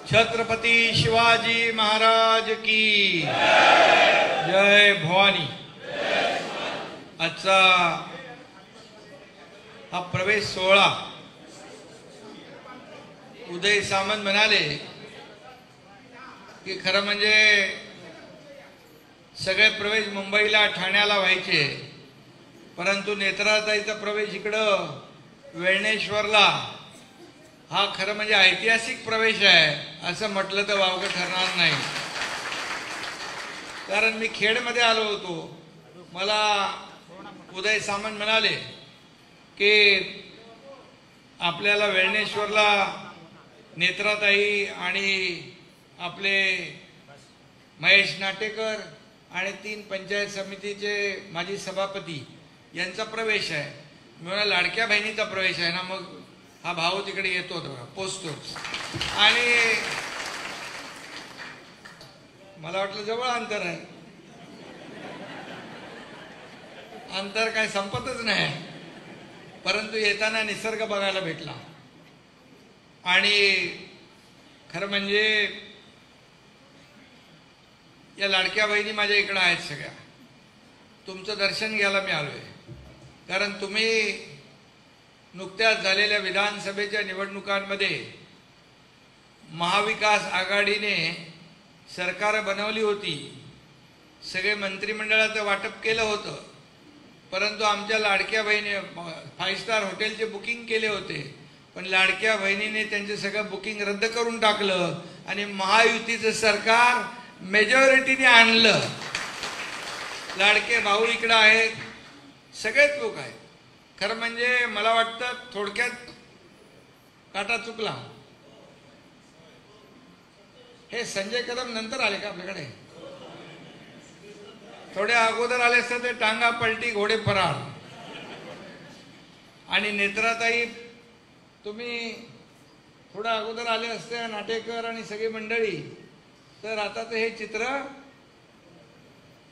छत्रपती शिवाजी महाराज की जय भवानी। आजचा हा प्रवेश सोहळा उदय सामंत म्हणाले की खरं म्हणजे सगळे प्रवेश मुंबईला ठाण्याला व्हायचे, परंतु नेत्राताईचा प्रवेश इकडं वेळणेश्वरला हा खरं म्हणजे ऐतिहासिक प्रवेश आहे असं म्हटलं तर वावगं ठरणार नाही। कारण मी खेडमध्ये आलो होतो, मला उदय सामंत म्हणाले की आपल्याला वेळणेश्वरला नेत्राताई आणि आपले महेश नाटेकर आणि 3 पंचायत समितीचे माजी सभापती यांचा प्रवेश आहे। मी म्हणा लाडक्या बहिणीचा प्रवेश आहे ना, मग हा भाऊ तिकडे येतो पोचतोच। आणि मला वाटलं जवळ अंतर आहे, अंतर काय संपतच नाही, परंतु येताना निसर्ग बघायला भेटला। आणि खरं म्हणजे या लाडक्या बहिणी माझ्या इकडे आहेत सगळ्या, तुमचं दर्शन घ्यायला मी आलोय। कारण तुम्ही नुकत्याच झालेल्या विधानसभेच्या निवडणुकांमध्ये महाविकास आघाडीने सरकार बनवली होती, सगळे मंत्रिमंडळाचं वाटप केलं होतं, परंतु आमच्या लाडक्या बहिणी 5 स्टार हॉटेलचे बुकिंग केले होते, पण लाडक्या बहिणीने त्यांचे सगळं बुकिंग रद्द करून टाकलं आणि महायुतीचं सरकार मेजॉरिटीने आणलं। लाडके भाऊ इकडे आहेत, सगळेच लोक आहेत। खरं म्हणजे मला वाटतं थोडक्यात काटा चुकला। हे संजय कदम नंतर आले का आपल्याकडे? थोडे अगोदर आले असते ते टांगा पलटी घोडे फरार। आणि नेत्राताई तुम्ही थोडं अगोदर आले असते, नाटेकर आणि सगळी मंडळी, तर आता तर हे चित्र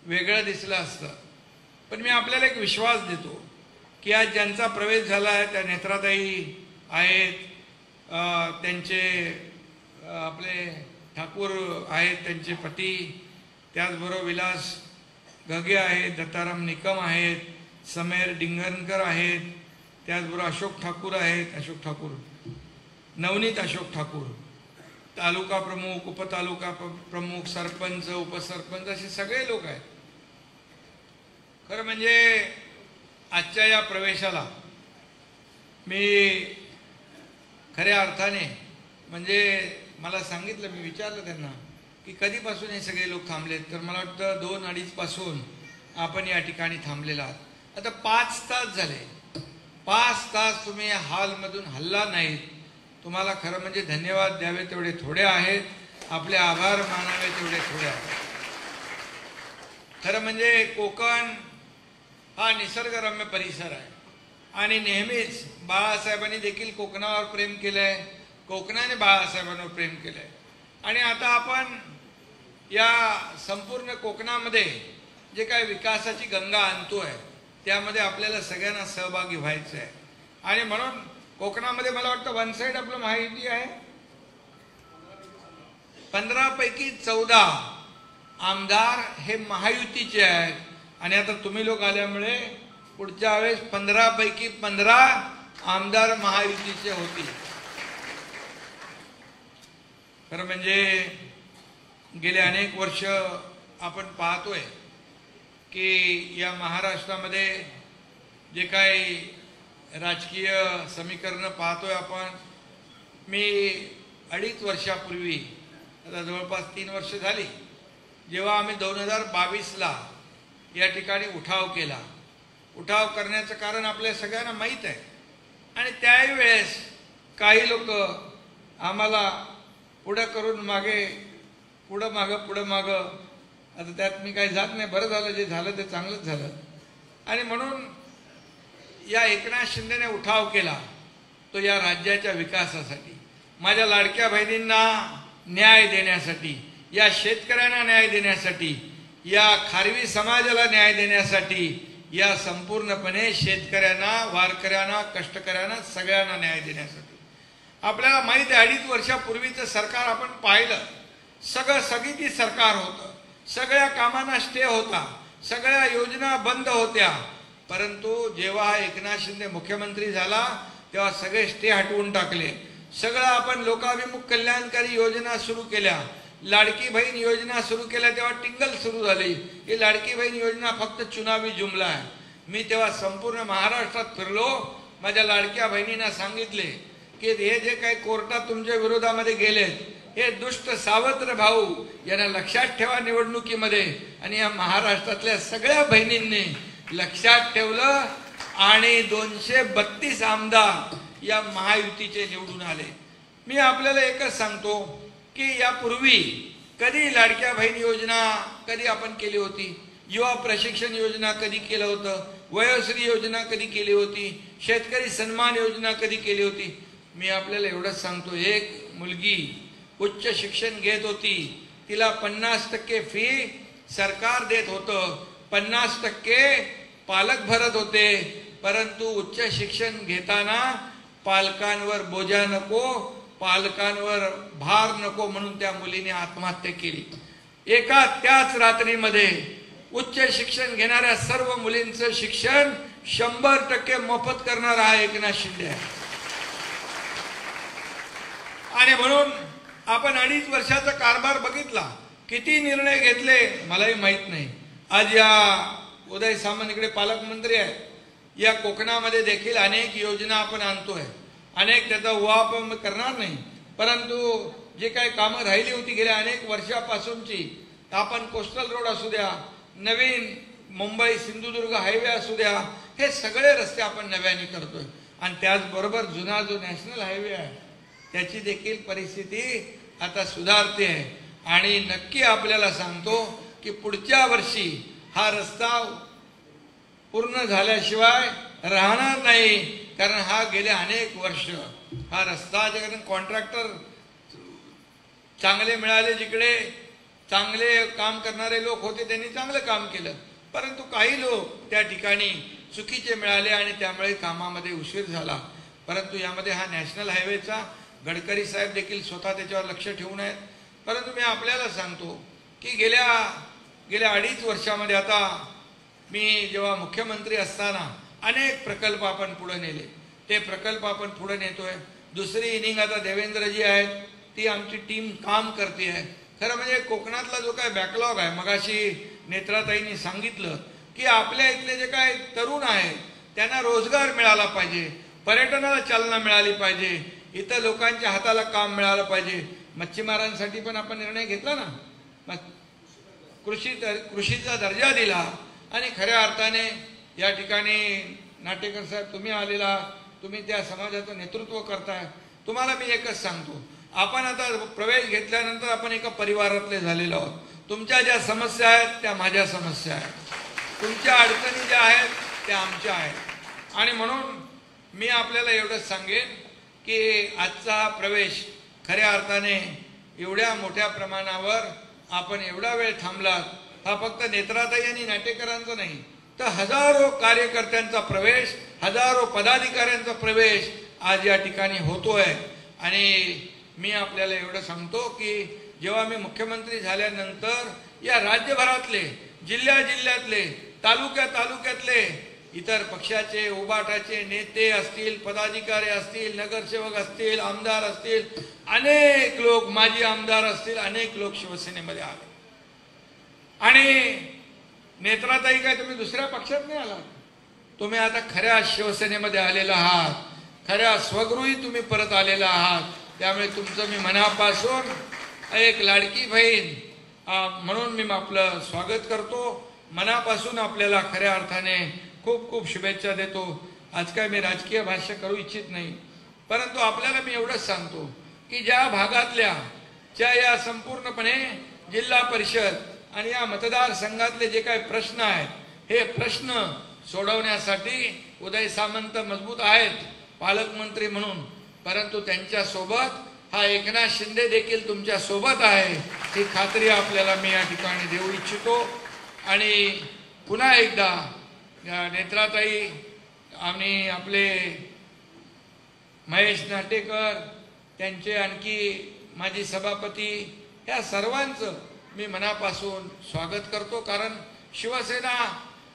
वेगळं दिसलं असतं। पण मी आपल्याला एक विश्वास देतो की आज ज्यांचा प्रवेश झाला आहे त्या नेत्राताई आहेत, त्यांचे आपले ठाकूर आहेत, त्यांचे पती, त्याचबरोबर विलास घगे आहेत, दत्ताराम निकम आहेत, समेर डिंगणकर आहेत, त्याचबरोबर अशोक ठाकूर आहेत, अशोक ठाकूर नवनीत अशोक ठाकूर, तालुका प्रमुख, उपतालुका प्रमुख, सरपंच, उपसरपंच, असे सगळे लोक आहेत। खरं म्हणजे आजच्या या प्रवेशाला मी खऱ्या अर्थाने म्हणजे मला सांगितलं, मी विचारलं त्यांना की कधीपासून हे सगळे लोक थांबलेत, तर मला वाटतं 2-2.5 पासून आपण या ठिकाणी थांबलेला आहात। आता 5 तास झाले, 5 तास तुम्ही या हॉलमधून हल्ला नाहीत। तुम्हाला खरं म्हणजे धन्यवाद द्यावे तेवढे थोडे आहेत, आपले आभार मानावे तेवढे थोडे आहेत। खरं म्हणजे कोकण हा निसर्गरम्य परिसर आहे आणि नेहमीच बाळासाहेबांनी देखील कोकणावर प्रेम केलंय, कोकणाने बाळासाहेबांवर प्रेम केलंय। आणि आता आपण या संपूर्ण कोकणामध्ये जे काही विकासाची गंगा आणतोय त्यामध्ये आपल्याला सगळ्यांना सहभागी व्हायचं आहे। आणि म्हणून कोकणामध्ये मला वाटतं 1 साइड आपलं महायुती आहे, 15 पैकी 14 आमदार हे महायुतीचे आहेत। आणि आता तुम्ही लोक आल्यामुळे पुढच्या वेळेस 15 पैकी 15 आमदार महायुतीचे होतील। खरं म्हणजे गेले अनेक वर्ष आपण पाहतोय की या महाराष्ट्रामध्ये जे काही राजकीय समीकरण पाहतोय आपण, मी 2.5 वर्षापूर्वी, आता जवळपास 3 वर्ष झाली, जेव्हा आम्ही 2022ला या ठिकाणी उठाव केला, उठाव करण्याचं कारण आपल्या सगळ्यांना माहीत आहे। आणि त्याही वेळेस काही लोक आम्हाला पुढं करून मागे, पुढं मागं, आता त्यात मी काही जात नाही, बरं झालं, जे झालं ते चांगलंच झालं। आणि म्हणून या एकनाथ शिंदेने उठाव केला तो या राज्याच्या विकासासाठी, माझ्या लाडक्या बहिणींना न्याय देण्यासाठी, या शेतकऱ्यांना न्याय देण्यासाठी, या खारवी समाजाला न्याय देण्यासाठी, या संपूर्णपणे शेतकऱ्यांना, वारकऱ्यांना, कष्टकऱ्यांना, सगळ्यांना न्याय देण्यासाठी। आपल्याला माहिती आहे 2.5 वर्षापूर्वीचं सरकार आपण पाहिलं, स्थगिती सरकार होतं, सगळ्या कामांना स्टे होता, सगळ्या योजना बंद होत्या. परंतु जेव्हा एकनाथ शिंदे मुख्यमंत्री झाला तेव्हा सगळे स्टे हटवून टाकले. सगळं आपण लोकाभिमुख कल्याणकारी योजना सुरू केल्या. लाडकी बहीण योजना सुरू केल्या तेव्हा टिंगल सुरू झाली. ही लाडकी बहीण योजना फक्त चुनावी जुमला आहे. मी तेव्हा संपूर्ण महाराष्ट्रात फिरलो, माझ्या लाडक्या बहिणींना सांगितले की हे जे काही कोर्टात तुमच्या विरोधामध्ये गेलेत, हे दुष्ट सावत्र भाऊ यांना लक्षात ठेवा निवडणुकीमध्ये. आणि या महाराष्ट्रातल्या सगळ्या बहिणींनी लक्षात ठेवलं आणि 232 आमदार या महायुतीचे निवडून आले. मी आपल्याला एकच सांगतो की यापूर्वी कधी लाडक्या बहीण योजना कधी आपण केली होती, युवा प्रशिक्षण योजना कधी केलं होतं, वयोश्री योजना कधी केली होती, शेतकरी सन्मान योजना कधी केली होती. मी आपल्याला एवढंच सांगतो, एक मुलगी उच्च शिक्षण घेत होती, तिला 50% फी सरकार देत होतं, 50% पालक भरत होते. परंतु उच्च शिक्षण घेताना पालकांवर बोजा नको, पालकांवर भार नको म्हणून त्या मुलीने आत्महत्या केली. एका त्याच रात्रीमध्ये उच्च शिक्षण घेणाऱ्या सर्व मुलींचं शिक्षण 100% मोफत करणार हा एकनाथ शिंदे आहे. आणि म्हणून आपण 2.5 वर्षाचा कारभार बघितला, किती निर्णय घेतले मलाही माहित नाही. आज या उदय सामंत इकडे पालकमंत्री आहेत, या कोकणामध्ये देखील अनेक योजना आपण आणतोय, अनेक त्याचा उहापोह करणार नाही. परंतु जे काही कामं राहिली होती गेल्या अनेक वर्षापासूनची, आपण कोस्टल रोड असू द्या, नवीन मुंबई सिंधुदुर्ग हायवे असू द्या, हे सगळे रस्ते आपण नव्याने करतोय. आणि त्याचबरोबर जुना जो नॅशनल हायवे आहे त्याची देखील परिस्थिती आता सुधारते आहे. आणि नक्की आपल्याला सांगतो की पुढच्या वर्षी हा रस्ता पूर्ण झाल्याशिवाय राहणार नाही. कारण हा गेले अनेक वर्ष हा रस्ता ज्याकडे कॉन्ट्रॅक्टर चांगले मिळाले, जिकडे चांगले काम करणारे लोक होते त्यांनी चांगलं काम केलं, परंतु काही लोक त्या ठिकाणी चुकीचे मिळाले आणि त्यामुळे कामामध्ये उशीर झाला. परंतु यामध्ये हा नॅशनल हायवेचा गडकरी साहेब देखील स्वतः त्याच्यावर लक्ष ठेवून आहेत. परंतु मी आपल्याला सांगतो की गेल्या 2.5 वर्षामध्ये, आता मी जेव्हा मुख्यमंत्री असताना अनेक प्रकल्प आपण पुढे नेले, ते प्रकल्प आपण पुढे नेतोय. दुसरी इनिंग आता देवेंद्रजी आहेत, ती आमची टीम काम करते आहे. खरं म्हणजे कोकणातला जो काय बॅकलॉग आहे, मगाशी नेत्राताईंनी सांगितलं की आपल्या इथले जे काय तरुण आहेत त्यांना रोजगार मिळाला पाहिजे, पर्यटनाला चालना मिळाली पाहिजे, इथं लोकांच्या हाताला काम मिळालं पाहिजे. मच्छीमारांसाठी पण आपण निर्णय घेतला ना, कृषीचा दर्जा दिला. आणि खऱ्या अर्थाने या ठिकाणी नाटेकर साहेब तुम्ही आलेला, तुम्ही त्या समाजाचं नेतृत्व करताय. तुम्हाला मी एकच सांगतो, आपण आता प्रवेश घेतल्यानंतर आपण एका परिवारातले झालेलो आहोत. तुमच्या ज्या समस्या आहेत त्या माझ्या समस्या आहेत, तुमच्या अडचणी ज्या आहेत त्या आमच्या आहेत. आणि म्हणून मी आपल्याला एवढंच सांगेन की आजचा हा प्रवेश खऱ्या अर्थाने एवढ्या मोठ्या प्रमाणावर आपण एवढा वेळ थांबलात, हा फक्त नेत्राताई आणि नाटेकरांचा नाही, तर हजारो कार्यकर्त्यांचा प्रवेश, हजारो पदाधिकाऱ्यांचा प्रवेश आज या ठिकाणी होतोय. आणि मी आपल्याला एवढं सांगतो की जेव्हा मी मुख्यमंत्री झाल्यानंतर या राज्यभरातले, जिल्ह्यातले, तालुक्यातले इतर पक्षाचे उबाटाचे नेते असतील, पदाधिकारी असतील, नगरसेवक असतील, आमदार असतील, अनेक लोक, माजी आमदार असतील, अनेक लोक शिवसेनेमध्ये आले. आणि नेत्राताई काय तुम्ही दुसऱ्या पक्षात नाही आलात, तुम्ही आता खऱ्या शिवसेनेमध्ये आलेला आहात, खऱ्या स्वगृही तुम्ही परत आलेला आहात. त्यामुळे तुमचं मी मनापासून एक लाडकी बहीण म्हणून मी आपलं स्वागत करतो. मनापासून आपल्याला खऱ्या अर्थाने खूप खूप शुभेच्छा देतो. आज काय मी राजकीय भाष्य करू इच्छित नाही, परंतु आपल्याला मी एवढंच सांगतो की ज्या भागातल्या ज्या या संपूर्णपणे जिल्हा परिषद आणि या मतदारसंघातले जे काही प्रश्न आहेत, हे प्रश्न सोडवण्यासाठी उदय सामंत मजबूत आहेत पालकमंत्री म्हणून, परंतु त्यांच्या सोबत हा एकनाथ शिंदे देखील तुमच्या सोबत आहे, ही खात्री आपल्याला मी या ठिकाणी देऊ इच्छितो. आणि पुन्हा एकदा नेत्राताई आणि आपले महेश नाटेकर त्यांचे आणखी माजी सभापती ह्या सर्वांचं मी मनापासून स्वागत करतो, कारण शिवसेना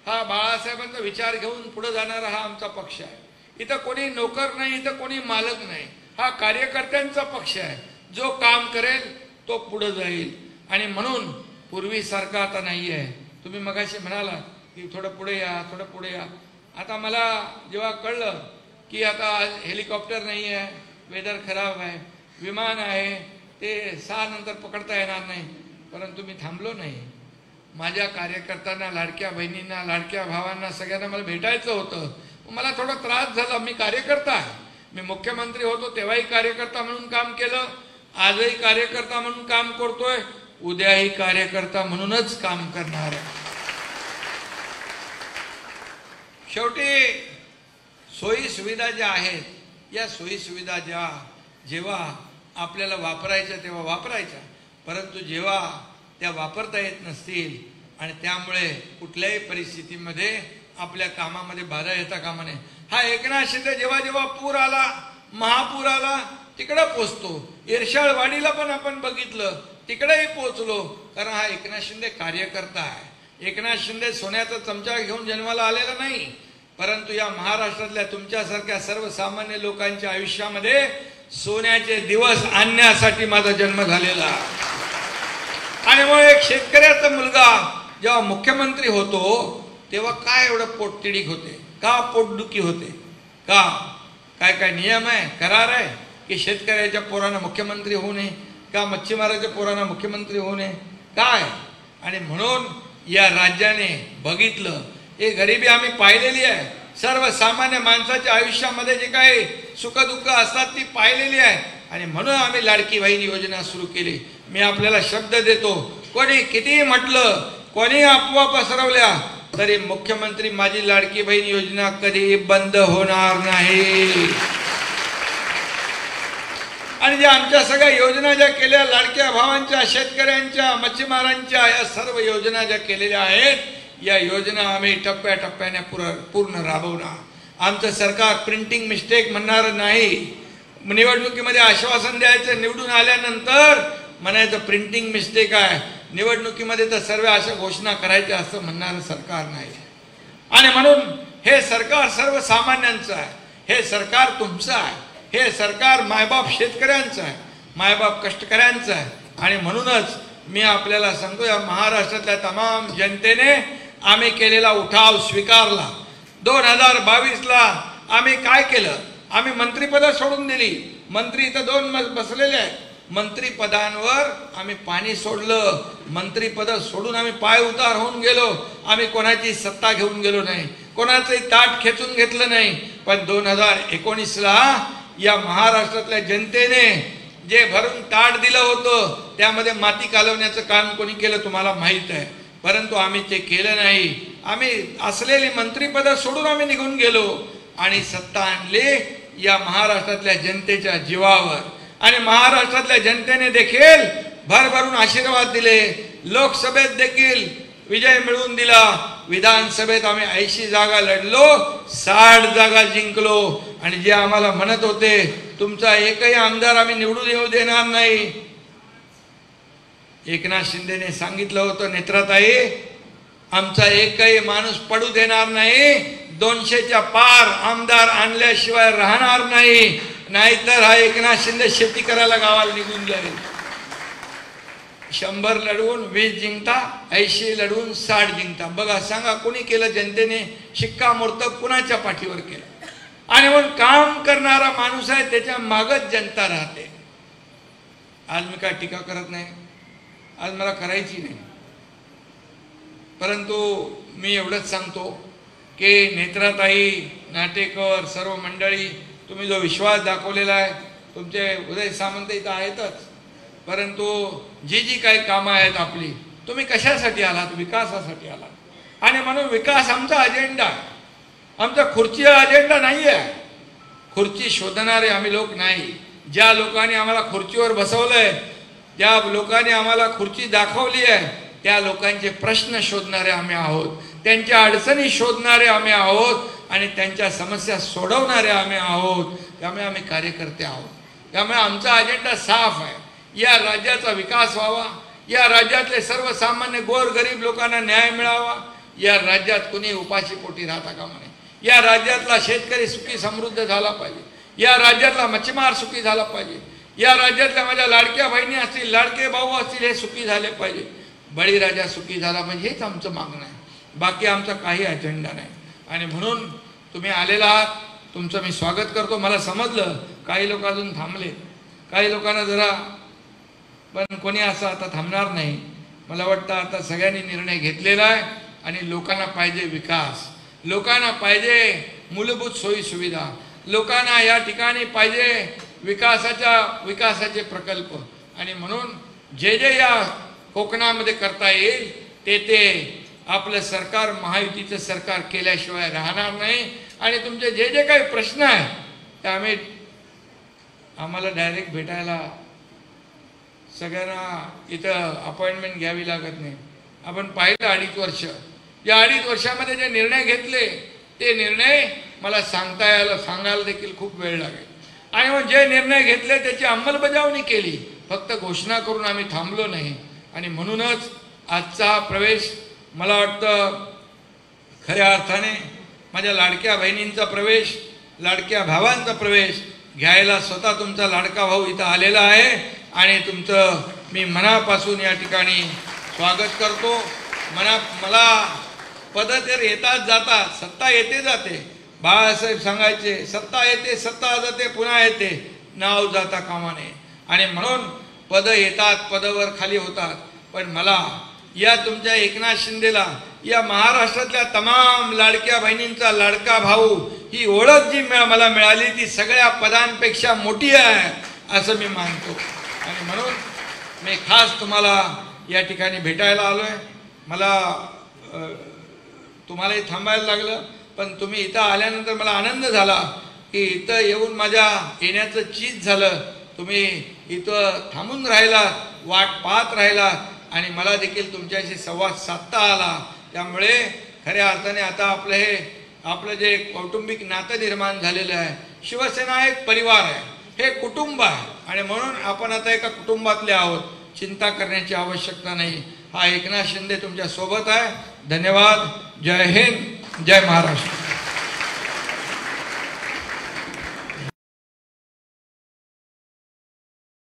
हा बाळासाहेबांचा विचार घेऊन पुढे जाणारा हा आमचा पक्ष आहे. इथं कोणी नोकर नाही, इथं कोणी मालक नाही, हा कार्यकर्त्यांचा पक्ष आहे. जो काम करेल तो पुढे जाईल आणि म्हणून पूर्वीसारखा आता नाही आहे. तुम्ही मगाशी म्हणाला की थोडं पुढे या, थोडं पुढे या. आता मला जेव्हा कळलं की आता हेलिकॉप्टर नाही आहे, वेदर खराब आहे, विमान आहे, ते 6 नंतर पकडता येणार नाही, परंतु मी थांबलो नाही. माझ्या कार्यकर्त्यांना, लाडक्या बहिणींना, लाडक्या भावांना सगळ्यांना मला भेटायचं होतं. मला थोडा त्रास झाला. मी कार्यकर्ता आहे. मी मुख्यमंत्री होतो तेव्हाही कार्यकर्ता म्हणून काम केलं, आजही कार्यकर्ता म्हणून काम करतोय, उद्याही कार्यकर्ता म्हणूनच काम करणार आहे. शेवटी सोयी सुविधा ज्या आहेत, या सोयी सुविधा जेव्हा आपल्याला वापरायच्या तेव्हा वापरायच्या, परंतु जेव्हा त्या वापरता येत नसतील आणि त्यामुळे कुठल्याही परिस्थितीमध्ये आपल्या कामामध्ये बाधा येता कामा नये. हा एकनाथ शिंदे जेव्हा जेव्हा पूर आला, महापूर आला, तिकडे पोचतो. इरशाळवाडीला पण आपण बघितलं, तिकडेही पोचलो, कारण हा एकनाथ शिंदे कार्यकर्ता आहे. एकनाथ शिंदे सोन्याचा चमचा घेऊन जन्माला आलेला नाही, परंतु या महाराष्ट्रातल्या तुमच्यासारख्या सर्वसामान्य लोकांच्या आयुष्यामध्ये सोन्याचे दिवस आणण्यासाठी माझा जन्म झालेला. आणि मग एक शेतकऱ्याचा मुलगा जेव्हा मुख्यमंत्री होतो तेव्हा काय एवढं पोटतिडीक होते, का पोटदुखी होते, का काय काय नियम आहे, करार आहे की शेतकऱ्याच्या पोरांना मुख्यमंत्री होऊ नये, का मच्छीमाराच्या पोरांना मुख्यमंत्री होऊ नये, काय? आणि म्हणून या राज्याने बघितलं, हे गरिबी आम्ही पाहिलेली आहे. सर्वसामान्य माणसाच्या आयुष्यामध्ये जे काही सुखदुःख असतात ती पाहिलेली आहे आणि म्हणून आम्ही लाडकी बहीण योजना सुरू केली. मी आपल्याला शब्द देतो, कोणी कितीही म्हटलं, कोणी अफवा पसरवल्या तरी मुख्यमंत्री माझी लाडकी बहीण योजना कधी बंद होणार नाही. आणि ज्या आमच्या सगळ्या योजना ज्या केल्या, लाडक्या भावांच्या, शेतकऱ्यांच्या, मच्छीमारांच्या, या सर्व योजना ज्या केलेल्या आहेत, या योजना आम्ही टप्प्याटप्प्याने पूर्ण राबवणार. आमचं सरकार प्रिंटिंग मिस्टेक म्हणणार नाही. निवडणुकीमध्ये आश्वासन द्यायचं, निवडून आल्यानंतर म्हणायचं प्रिंटिंग मिस्टेक आहे, निवडणुकीमध्ये तर सर्व अशा घोषणा करायच्या असं म्हणणारं सरकार नाही. आणि म्हणून हे सरकार सर्वसामान्यांचं आहे, हे सरकार तुमचं आहे, हे सरकार मायबाप शेतकऱ्यांचं आहे, मायबाप कष्टकऱ्यांचं आहे. आणि म्हणूनच मी आपल्याला सांगतो, या महाराष्ट्रातल्या तमाम जनतेने आम्ही केलेला उठाव स्वीकारला. 2022ला आम्ही काय केलं, आम्ही मंत्रिपद सोडून दिली. मंत्री इथं 2 बसलेले आहेत, मंत्रिपदांवर आम्ही पाणी सोडलं. मंत्रिपद सोडून आम्ही पाय उतार होऊन गेलो. आम्ही कोणाची सत्ता घेऊन गेलो नाही, कोणाचंही ताट खेचून घेतलं नाही. पण 2019ला या महाराष्ट्रातल्या जनतेने जे भरून ताट दिलं होतं त्यामध्ये माती कालवण्याचं काम कोणी केलं तुम्हाला माहित आहे, परंतु आम्ही ते केलं नाही. आम्ही असलेली मंत्रिपद सोडून आम्ही निघून गेलो आणि सत्ता आणली या महाराष्ट्रातल्या जनतेच्या जीवावर. आणि महाराष्ट्रातल्या जनतेने देखील भरभरून आशीर्वाद दिले. लोकसभेत देखील विजय मिळवून दिला. विधानसभेत आम्ही 80 जागा लढलो, 60 जागा जिंकलो. आणि जे आम्हाला म्हणत होते तुमचा एकही आमदार आम्ही निवडून येऊ देणार नाही, एकनाथ शिंदेने सांगितलं होतं, नेत्राताई आमचा एकही माणूस पडू देणार नाही, 200च्या पार आमदार आणल्याशिवाय राहणार नाही, नाहीतर हा एकनाथ शिंदे शेती करायला गावाला निघून जाईल. 100 लढवून 20 जिंकता, 80 लढवून 60 जिंकता. बघा, सांगा कोणी केलं? जनतेने शिक्कामोर्तब कुणाच्या पाठीवर केलं? आणि म्हणून काम करणारा माणूस आहे, त्याच्या मागच जनता राहते. आज मी काय टीका करत नाही, आज मला करायची नाही, परंतु मी एवढंच सांगतो की नेत्राताई, नाटेकर, सर्व मंडळी, तुम्ही जो विश्वास दाखवलेला आहे, तुमचे उदय सामंत इथं आहेतच, परंतु जी जी काही कामं आहेत आपली, तुम्ही कशासाठी आलात? विकासासाठी आलात. आणि म्हणून विकास आमचा अजेंडा आहे, आमचा खुर्ची अजेंडा नाही आहे. खुर्ची शोधणारे आम्ही लोक नाही. ज्या लोकांनी आम्हाला खुर्चीवर बसवलंय, ज्या लोकांनी आम्हाला खुर्ची दाखवली आहे, त्या लोकांचे प्रश्न शोधणारे आम्ही आहोत, त्यांच्या अडचणी शोधणारे आम्ही आहोत आणि त्यांच्या समस्या सोडवणारे आम्ही आहोत. त्यामुळे आम्ही कार्यकर्ते आहोत. त्यामुळे आमचा अजेंडा साफ आहे. या राज्याचा विकास व्हावा, या राज्यातले सर्वसामान्य गोरगरीब लोकांना न्याय मिळावा, या राज्यात कुणी उपाशीपोटी राहता कामा नये, या राज्यातला शेतकरी सुखी समृद्ध झाला पाहिजे, या राज्यातला मच्छीमार सुखी झाला पाहिजे, या राज्यातल्या माझ्या लाडक्या बहिणी असतील, लाडके भाऊ असतील, हे सुखी झाले पाहिजे, बळीराजा सुखी झाला पाहिजे, हेच आमचं मागणं आहे. बाकी आमचा काही अजेंडा नाही. आणि म्हणून तुम्ही आलेला आहात, तुमचं मी स्वागत करतो. मला समजलं काही लोक अजून थांबले, काही लोकांना जरा, पण कोणी असं आता थांबणार नाही. मला वाटतं आता सगळ्यांनी निर्णय घेतलेला आहे आणि लोकांना पाहिजे विकास, लोकांना पाहिजे मूलभूत सोयी सुविधा, लोकांना या ठिकाणी पाहिजे विकासाचे प्रकल्प. आणि म्हणून जे जे या कोकणामध्ये करता येईल ते आपलं सरकार, महायुतीचं सरकार केल्याशिवाय राहणार नाही. आणि तुमचे जे जे काही प्रश्न आहेत ते आम्हाला डायरेक्ट भेटायला, सगळ्यांना इथं अपॉइंटमेंट घ्यावी लागत नाही. आपण पाहिलं 2.5 वर्ष, या 2.5 वर्षामध्ये जे निर्णय घेतले ते निर्णय मला सांगायला देखील खूप वेळ लागेल. आणि मग जे निर्णय घेतले त्याची अंमलबजावणी केली, फक्त घोषणा करून आम्ही थांबलो नाही. आणि म्हणूनच आजचा हा प्रवेश मला वाटतं खऱ्या अर्थाने माझ्या लाडक्या बहिणींचा प्रवेश, लाडक्या भावांचा प्रवेश घ्यायला स्वतः तुमचा लाडका भाऊ इथं आलेला आहे. आणि तुमचं मी मनापासून या ठिकाणी स्वागत करतो. मला पद तर येतात जातात, सत्ता येते जाते. बाळासाहेब सांगायचे, सत्ता येते सत्ता जाते पुन्हा येते, नाव जाता कामा नये. आणि म्हणून पद येतात, पदावर खाली होतात. पण मला या तुमच्या एकनाथ शिंदेला, या महाराष्ट्रातल्या तमाम लाडक्या बहिणींचा लाडका भाऊ, ही ओळख जी मला मिळाली ती सगळ्या पदांपेक्षा मोठी आहे असं मी मानतो. आणि म्हणून मी खास तुम्हाला या ठिकाणी भेटायला आलोय. मला तुम्हालाही थांबायला लागलं, पण तुम्ही इथं आल्यानंतर मला आनंद झाला की इथं येऊन माझ्या येण्याचं चीज झालं. तुम्ही इथं थांबून राहिलात, वाट पाहत राहिलात आणि मला देखील तुमच्याशी संवाद साधता आला. त्यामुळे खऱ्या अर्थाने आता आपलं जे कौटुंबिक नातं निर्माण झालेलं आहे, शिवसेना एक परिवार आहे, हे कुटुंब आहे. आणि म्हणून आपण आता एका कुटुंबातले आहोत, चिंता करण्याची आवश्यकता नाही. हा एकनाथ शिंदे तुमच्या सोबत आहे. धन्यवाद. जय हिंद, जय महाराष्ट्र.